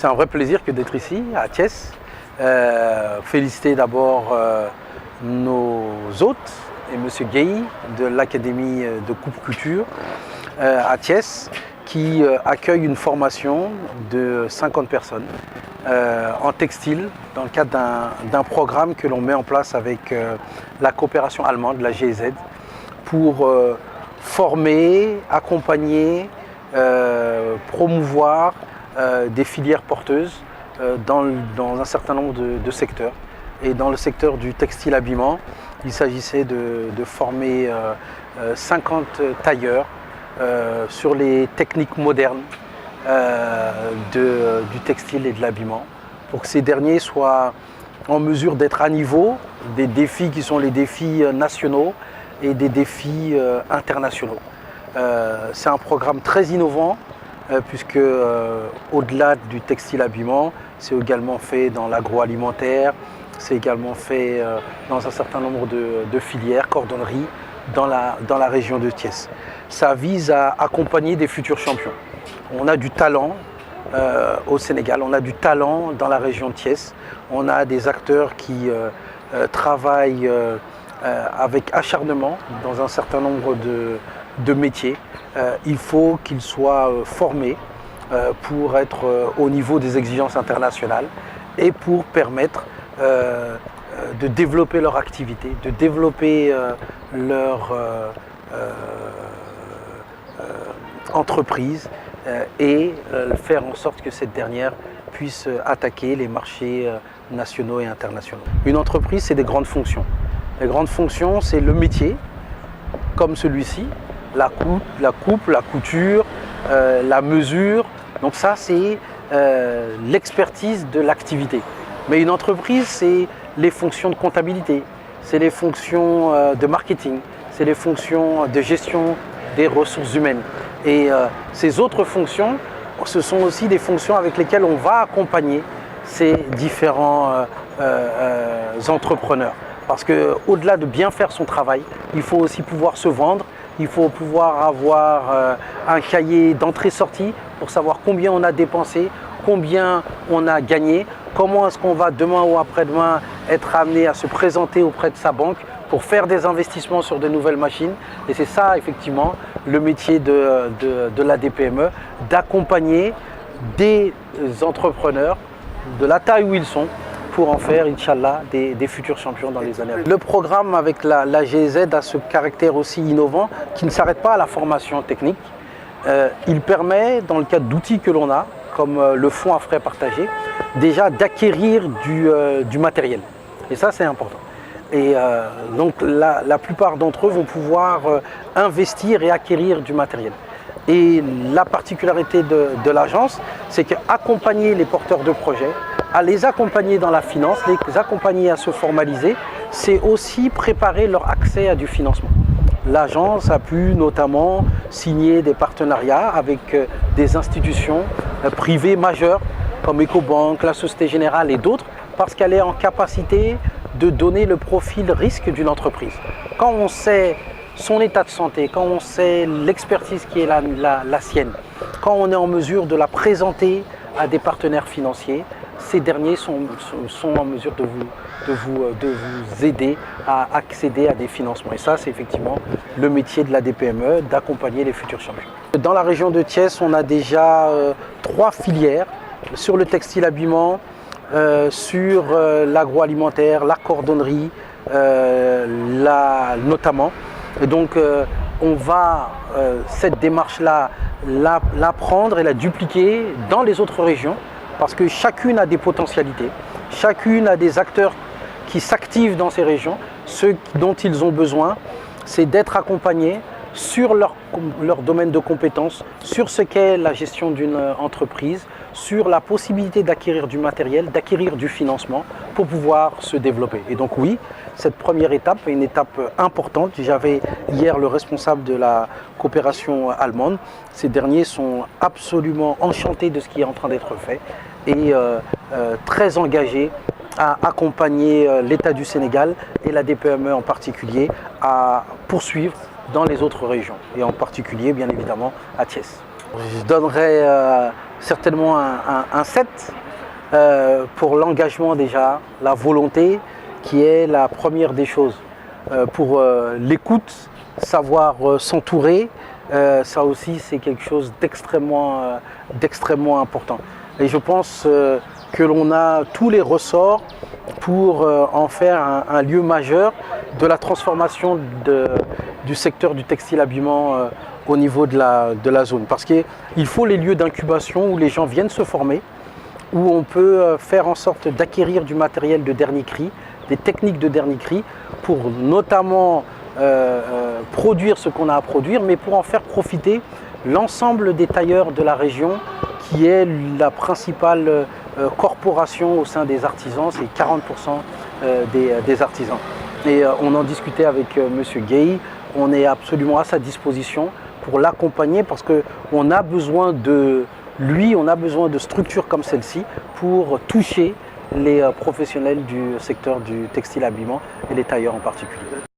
C'est un vrai plaisir que d'être ici, à Thiès. Féliciter d'abord nos hôtes et M. Guéhi de l'Académie de Coupe Couture à Thiès qui accueille une formation de 50 personnes en textile dans le cadre d'un programme que l'on met en place avec la coopération allemande, la GEZ, pour former, accompagner, promouvoir des filières porteuses dans un certain nombre de secteurs. Et dans le secteur du textile habillement, il s'agissait de former 50 tailleurs sur les techniques modernes du textile et de l'habillement, pour que ces derniers soient en mesure d'être à niveau des défis qui sont les défis nationaux et des défis internationaux. C'est un programme très innovant puisque au-delà du textile habillement, c'est également fait dans l'agroalimentaire, c'est également fait dans un certain nombre de filières, cordonneries, dans la région de Thiès. Ça vise à accompagner des futurs champions. On a du talent au Sénégal, on a du talent dans la région de Thiès, on a des acteurs qui travaillent avec acharnement dans un certain nombre de métiers. Il faut qu'ils soient formés pour être au niveau des exigences internationales et pour permettre de développer leur activité, de développer leur entreprise et faire en sorte que cette dernière puisse attaquer les marchés nationaux et internationaux. Une entreprise, c'est des grandes fonctions. Les grandes fonctions, c'est le métier, comme celui-ci, la coupe, la couture, la mesure. Donc ça, c'est l'expertise de l'activité. Mais une entreprise, c'est les fonctions de comptabilité, c'est les fonctions de marketing, c'est les fonctions de gestion des ressources humaines. Et ces autres fonctions, ce sont aussi des fonctions avec lesquelles on va accompagner ces différents entrepreneurs. Parce qu'au-delà de bien faire son travail, il faut aussi pouvoir se vendre, il faut pouvoir avoir un cahier d'entrée-sortie pour savoir combien on a dépensé, combien on a gagné, comment est-ce qu'on va demain ou après-demain être amené à se présenter auprès de sa banque pour faire des investissements sur de nouvelles machines. Et c'est ça effectivement le métier de la DPME, d'accompagner des entrepreneurs de la taille où ils sont pour en faire, Inch'Allah, des futurs champions dans les années à venir. Le programme avec la GEZ a ce caractère aussi innovant qui ne s'arrête pas à la formation technique. Il permet, dans le cadre d'outils que l'on a, comme le fonds à frais partagés, déjà d'acquérir du matériel. Et ça, c'est important. Et donc, la plupart d'entre eux vont pouvoir investir et acquérir du matériel. Et la particularité de l'agence, c'est qu'accompagner les porteurs de projets, à les accompagner dans la finance, les accompagner à se formaliser, c'est aussi préparer leur accès à du financement. L'agence a pu notamment signer des partenariats avec des institutions privées majeures comme Ecobank, la Société Générale et d'autres, parce qu'elle est en capacité de donner le profil risque d'une entreprise. Quand on sait son état de santé, quand on sait l'expertise qui est la sienne, quand on est en mesure de la présenter à des partenaires financiers, ces derniers sont en mesure de vous aider à accéder à des financements. Et ça, c'est effectivement le métier de la DPME, d'accompagner les futurs champions. Dans la région de Thiès, on a déjà 3 filières sur le textile habillement, sur l'agroalimentaire, la cordonnerie, notamment. Et donc, on va cette démarche-là la prendre et la dupliquer dans les autres régions, parce que chacune a des potentialités, chacune a des acteurs qui s'activent dans ces régions. Ce dont ils ont besoin, c'est d'être accompagnés sur leur domaine de compétences, sur ce qu'est la gestion d'une entreprise, sur la possibilité d'acquérir du matériel, d'acquérir du financement pour pouvoir se développer. Et donc oui, cette première étape est une étape importante. J'avais hier le responsable de la coopération allemande. Ces derniers sont absolument enchantés de ce qui est en train d'être fait et très engagés à accompagner l'État du Sénégal et la DPME en particulier à poursuivre dans les autres régions et en particulier bien évidemment à Thiès. Je donnerais certainement un 7 pour l'engagement déjà, la volonté qui est la première des choses. Pour l'écoute, savoir s'entourer, ça aussi c'est quelque chose d'extrêmement important. Et je pense que l'on a tous les ressorts pour en faire un lieu majeur de la transformation du secteur du textile-habillement au niveau de la zone. Parce qu'il faut les lieux d'incubation où les gens viennent se former, où on peut faire en sorte d'acquérir du matériel de dernier cri, des techniques de dernier cri, pour notamment produire ce qu'on a à produire, mais pour en faire profiter l'ensemble des tailleurs de la région, qui est la principale corporation au sein des artisans, c'est 40% des artisans. Et on en discutait avec M. Gay, on est absolument à sa disposition pour l'accompagner parce qu'on a besoin de lui, on a besoin de structures comme celle-ci pour toucher les professionnels du secteur du textile-habillement et les tailleurs en particulier.